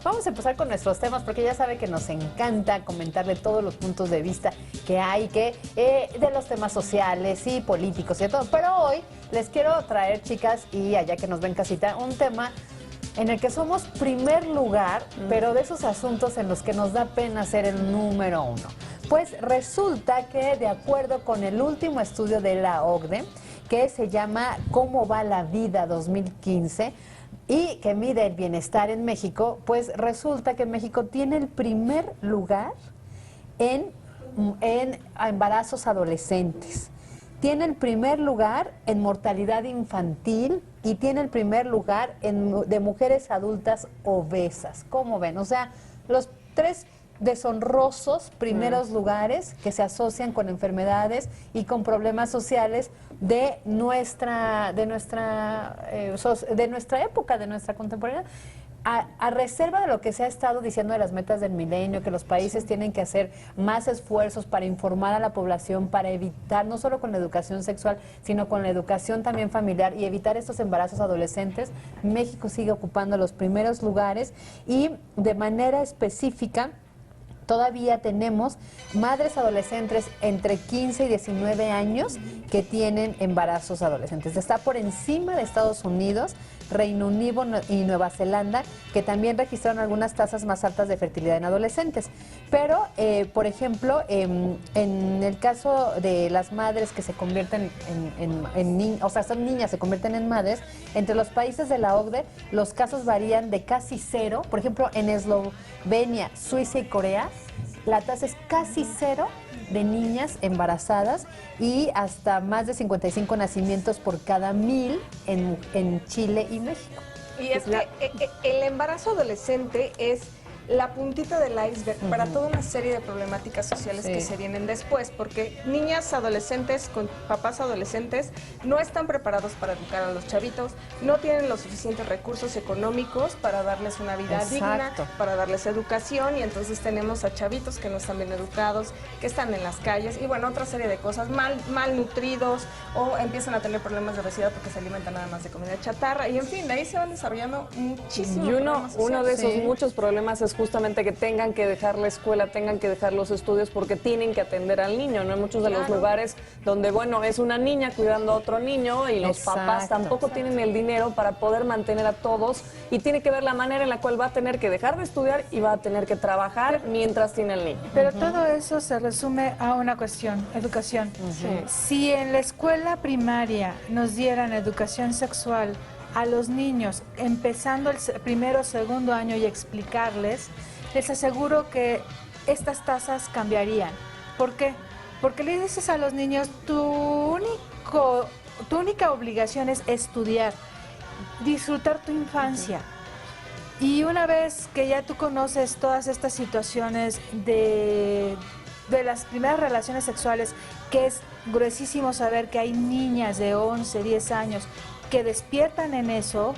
Vamos a empezar con nuestros temas porque ya sabe que nos encanta comentarle todos los puntos de vista que hay, de los temas sociales y políticos y de todo. Pero hoy les quiero traer, chicas, y allá que nos ven casita, un tema en el que somos primer lugar, pero de esos asuntos en los que nos da pena ser el número uno. Pues resulta que, de acuerdo con el último estudio de la OCDE, que se llama ¿Cómo va la vida 2015? Y que mide el bienestar en México, pues resulta que México tiene el primer lugar en embarazos adolescentes. Tiene el primer lugar en mortalidad infantil y tiene el primer lugar de mujeres adultas obesas. ¿Cómo ven? O sea, los tres deshonrosos primeros lugares que se asocian con enfermedades y con problemas sociales de nuestra época, de nuestra contemporánea. A reserva de lo que se ha estado diciendo de las metas del milenio, que los países tienen que hacer más esfuerzos para informar a la población, para evitar, no solo con la educación sexual, sino con la educación también familiar y evitar estos embarazos adolescentes, México sigue ocupando los primeros lugares y de manera específica todavía tenemos madres adolescentes entre 15 y 19 años que tienen embarazos adolescentes. Está por encima de Estados Unidos, Reino Unido y Nueva Zelanda, que también registraron algunas tasas más altas de fertilidad en adolescentes. Pero, por ejemplo, en el caso de las madres que se convierten o sea, son niñas, se convierten en madres, entre los países de la OCDE, los casos varían de casi cero. Por ejemplo, en Eslovenia, Suiza y Corea, la tasa es casi cero de niñas embarazadas y hasta más de 55 nacimientos por cada 1000 en Chile y México. Y es que el embarazo adolescente es la puntita del iceberg para toda una serie de problemáticas sociales que se vienen después, porque niñas adolescentes con papás adolescentes no están preparados para educar a los chavitos, no tienen los suficientes recursos económicos para darles una vida digna, para darles educación, y entonces tenemos a chavitos que no están bien educados, que están en las calles, y bueno, otra serie de cosas, malnutridos, o empiezan a tener problemas de obesidad porque se alimentan nada más de comida chatarra, y en fin, de ahí se van desarrollando muchísimos problemas sociales. Uno de esos muchos problemas es justamente que tengan que dejar la escuela, tengan que dejar los estudios porque tienen que atender al niño, ¿no? En muchos de los lugares donde, bueno, es una niña cuidando a otro niño y los papás tampoco tienen el dinero para poder mantener a todos, y tiene que ver la manera en la cual va a tener que dejar de estudiar y va a tener que trabajar mientras tiene el niño. Pero todo eso se resume a una cuestión, educación. Si en la escuela primaria nos dieran educación sexual a los niños, empezando el primero o segundo año, y explicarles, les aseguro que estas tasas cambiarían. ¿Por qué? Porque le dices a los niños, tu única obligación es estudiar, disfrutar tu infancia. Y una vez que ya tú conoces todas estas situaciones de las primeras relaciones sexuales, que es gruesísimo saber que hay niñas de 11, 10 años que despiertan en eso,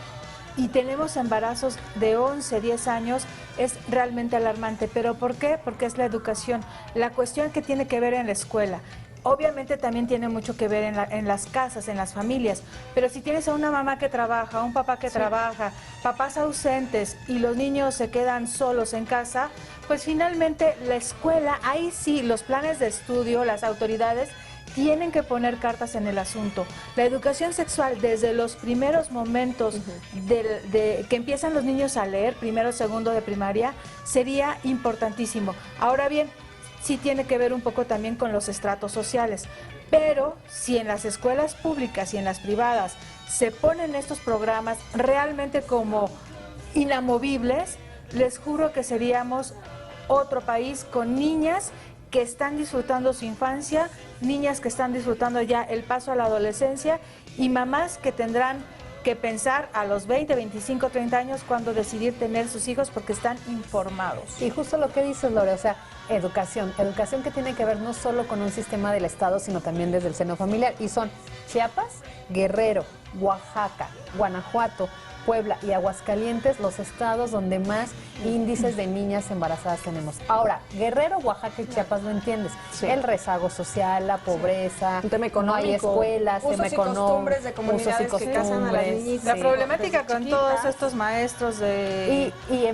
y tenemos embarazos de 11, 10 años, es realmente alarmante. ¿Pero por qué? Porque es la educación, la cuestión que tiene que ver en la escuela. Obviamente también tiene mucho que ver en las casas, en las familias, pero si tienes a una mamá que trabaja, a un papá que trabaja, papás ausentes y los niños se quedan solos en casa, pues finalmente la escuela, ahí sí, los planes de estudio, las autoridades tienen que poner cartas en el asunto. La educación sexual desde los primeros momentos que empiezan los niños a leer, primero, segundo de primaria, sería importantísimo. Ahora bien, sí tiene que ver un poco también con los estratos sociales, pero si en las escuelas públicas y en las privadas se ponen estos programas realmente como inamovibles, les juro que seríamos otro país con niñas que están disfrutando su infancia, niñas que están disfrutando ya el paso a la adolescencia, y mamás que tendrán que pensar a los 20, 25, 30 años cuando decidir tener sus hijos porque están informados. Y justo lo que dices, Lore, o sea, educación que tiene que ver no solo con un sistema del Estado, sino también desde el seno familiar, y son Chiapas, Guerrero, Oaxaca, Guanajuato, Puebla y Aguascalientes los estados donde más índices de niñas embarazadas tenemos. Ahora, Guerrero, Oaxaca y Chiapas lo entiendes. Sí. El rezago social, la pobreza, Un tema no hay económico. escuelas, Usos tema y costumbres de usos y comunidades que casan a las costumbres. niñitas. La Sí. problemática Desde con chiquitas. todos estos maestros de... Y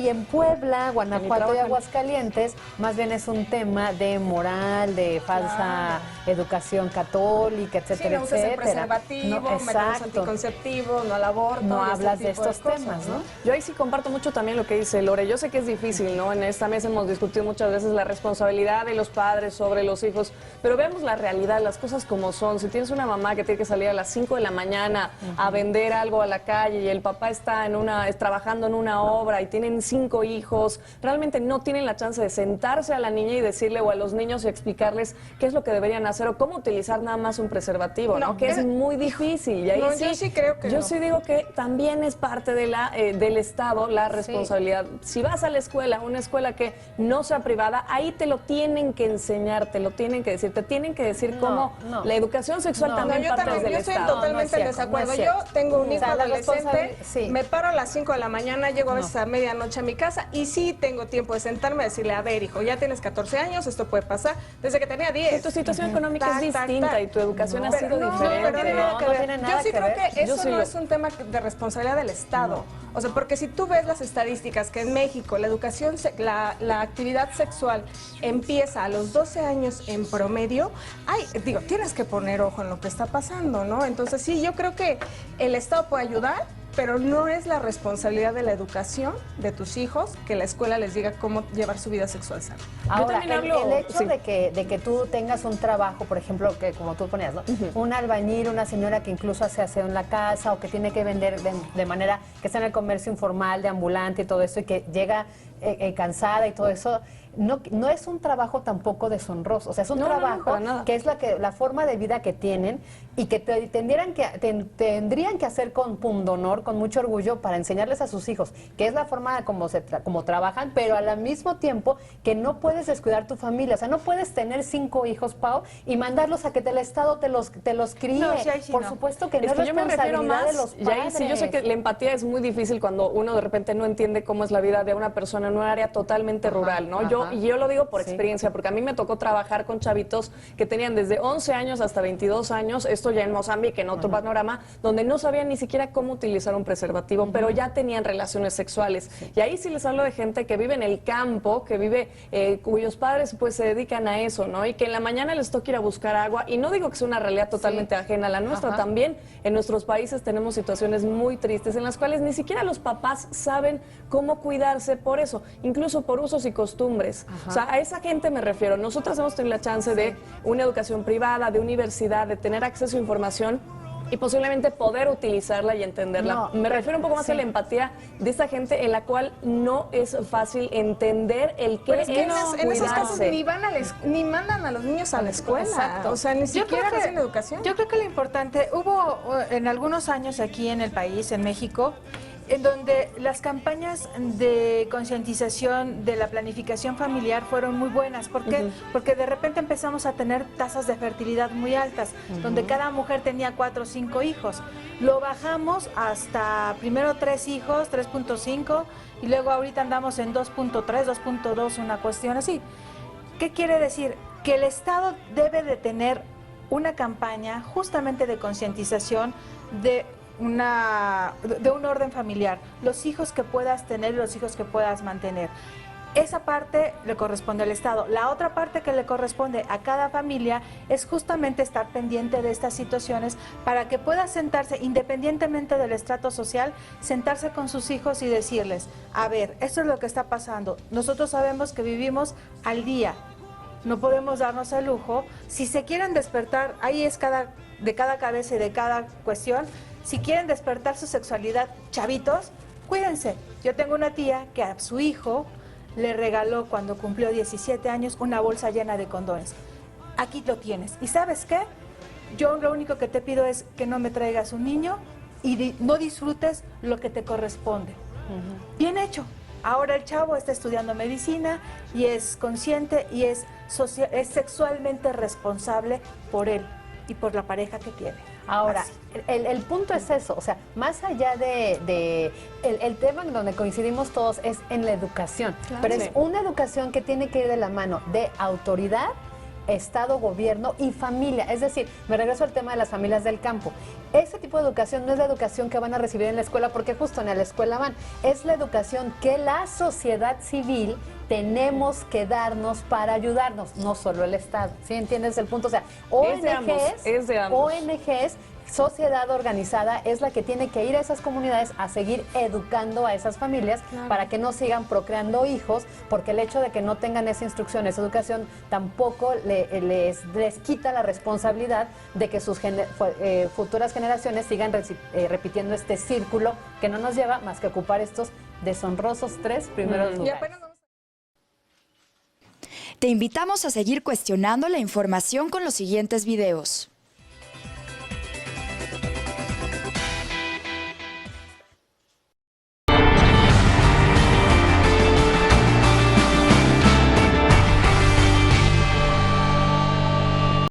en Puebla, Guanajuato y trabajan. Aguascalientes, más bien es un tema de moral, de falsa educación católica, Sí, etcétera, no usas el etcétera. preservativo, métodos exacto. anticonceptivos, no al aborto. No y este hablas de tipo estos cosas, temas, ¿no? Yo ahí sí comparto mucho también lo que dice Lore. Yo sé que es difícil, ¿no? En esta mesa hemos discutido muchas veces la responsabilidad de los padres sobre los hijos, pero vemos la realidad, las cosas como son. Si tienes una mamá que tiene que salir a las 5 de la mañana a vender algo a la calle y el papá está trabajando en una obra y tienen 5 hijos, realmente no tienen la chance de sentarse a la niña y decirle o a los niños y explicarles qué es lo que deberían hacer o cómo utilizar nada más un preservativo, ¿no? No, Que es muy difícil. Y ahí no, yo sí creo que yo no. sí digo que también es parte de del Estado la responsabilidad. Si vas a la escuela, una escuela que no sea privada, ahí te lo tienen que enseñar, te lo tienen que decir, te tienen que decir No, cómo no. la educación sexual No, también yo parte también, desde yo el estoy Estado. totalmente No, en no es cierto, desacuerdo. no es Yo cierto. tengo un O hijo sea, la adolescente, sí. me paro a las 5 de la mañana, llego a veces a medianoche a mi casa y sí tengo tiempo de sentarme y decirle, a ver, hijo, ya tienes 14 años, esto puede pasar, desde que tenía 10. Tu situación económica Tac, es tac, distinta tac. y tu educación ha sido no, diferente. pero no, no tiene nada yo sí que creo ver. que Yo eso sí no lo- es un tema de responsabilidad del Estado. O sea, porque si tú ves las estadísticas que en México la educación, la actividad sexual empieza a los 12 años en promedio, tienes que poner ojo en lo que está pasando, ¿no? Entonces sí, yo creo que el Estado puede ayudar, pero no es la responsabilidad de la educación de tus hijos que la escuela les diga cómo llevar su vida sexual sana. Ahora, también hablo- el hecho sí. de que tú tengas un trabajo, por ejemplo, que como tú ponías, ¿no? Un albañil, una señora que incluso hace aseo en la casa o que tiene que vender de manera que está en el comercio informal, de ambulante y todo eso, y que llega cansada y todo eso, no es un trabajo tampoco deshonroso. O sea, es un No, no, no, trabajo para nada. que es la forma de vida que tienen y que tendrían que hacer con pundonor, con mucho orgullo, para enseñarles a sus hijos, que es la forma como trabajan, pero al mismo tiempo que no puedes descuidar tu familia. O sea, no puedes tener 5 hijos, Pau, y mandarlos a que el Estado te los críe. No, sí, ahí sí Por no. supuesto que no Es que yo me refiero responsabilidad más, de los y padres. ahí sí, yo sé que la empatía es muy difícil cuando uno de repente no entiende cómo es la vida de una persona en un área totalmente rural, ¿no? ajá. Yo lo digo por Sí. experiencia, porque a mí me tocó trabajar con chavitos que tenían desde 11 años hasta 22 años, esto ya en Mozambique, en otro panorama, donde no sabían ni siquiera cómo utilizar un preservativo, pero ya tenían relaciones sexuales. Y ahí sí les hablo de gente que vive en el campo, que vive, cuyos padres pues se dedican a eso, ¿no? Y que en la mañana les toca ir a buscar agua, y no digo que sea una realidad totalmente ajena a la nuestra, Ajá. también en nuestros países tenemos situaciones muy tristes en las cuales ni siquiera los papás saben cómo cuidarse por eso, incluso por usos y costumbres. O sea, a esa gente me refiero. Nosotras hemos tenido la chance de una educación privada, de universidad, de tener acceso a información y posiblemente poder utilizarla y entenderla. No, me refiero un poco más sí. a la empatía de esa gente en la cual no es fácil entender el qué Pero es que en esos casos cuidarse. ni mandan a los niños a la escuela. Exacto. O sea, ni Yo siquiera creo que- hacen educación. Yo creo que lo importante, hubo en algunos años aquí en el país, en México, en donde las campañas de concientización de la planificación familiar fueron muy buenas. ¿Por qué? Porque de repente empezamos a tener tasas de fertilidad muy altas, donde cada mujer tenía 4 o 5 hijos. Lo bajamos hasta primero 3 hijos, 3.5, y luego ahorita andamos en 2.3, 2.2, una cuestión así. ¿Qué quiere decir? Que el Estado debe de tener una campaña justamente de concientización de un orden familiar, los hijos que puedas tener y los hijos que puedas mantener. Esa parte le corresponde al Estado. La otra parte que le corresponde a cada familia es justamente estar pendiente de estas situaciones para que pueda sentarse, independientemente del estrato social, sentarse con sus hijos y decirles, a ver, esto es lo que está pasando. Nosotros sabemos que vivimos al día, no podemos darnos el lujo. Si se quieren despertar, ahí es de cada cabeza y de cada cuestión. Si quieren despertar su sexualidad, chavitos, cuídense. Yo tengo una tía que a su hijo le regaló cuando cumplió 17 años una bolsa llena de condones. Aquí lo tienes. ¿Y sabes qué? Yo lo único que te pido es que no me traigas un niño y no disfrutes lo que te corresponde. Bien hecho. Ahora el chavo está estudiando medicina y es consciente y es sexualmente responsable por él y por la pareja que tiene. Ahora, el punto es eso, o sea, más allá el tema en donde coincidimos todos es en la educación, pero es una educación que tiene que ir de la mano de autoridad, Estado, gobierno y familia. Es decir, me regreso al tema de las familias del campo. Ese tipo de educación no es la educación que van a recibir en la escuela, porque justo en la escuela van. Es la educación que la sociedad civil tenemos que darnos para ayudarnos, no solo el Estado. ¿Sí entiendes el punto? O sea, Es de ambos. ONGs, sociedad organizada es la que tiene que ir a esas comunidades a seguir educando a esas familias para que no sigan procreando hijos, porque el hecho de que no tengan esa instrucción, esa educación, tampoco les quita la responsabilidad de que sus futuras generaciones sigan repitiendo este círculo que no nos lleva más que a ocupar estos deshonrosos 3 primeros lugares. Te invitamos a seguir cuestionando la información con los siguientes videos.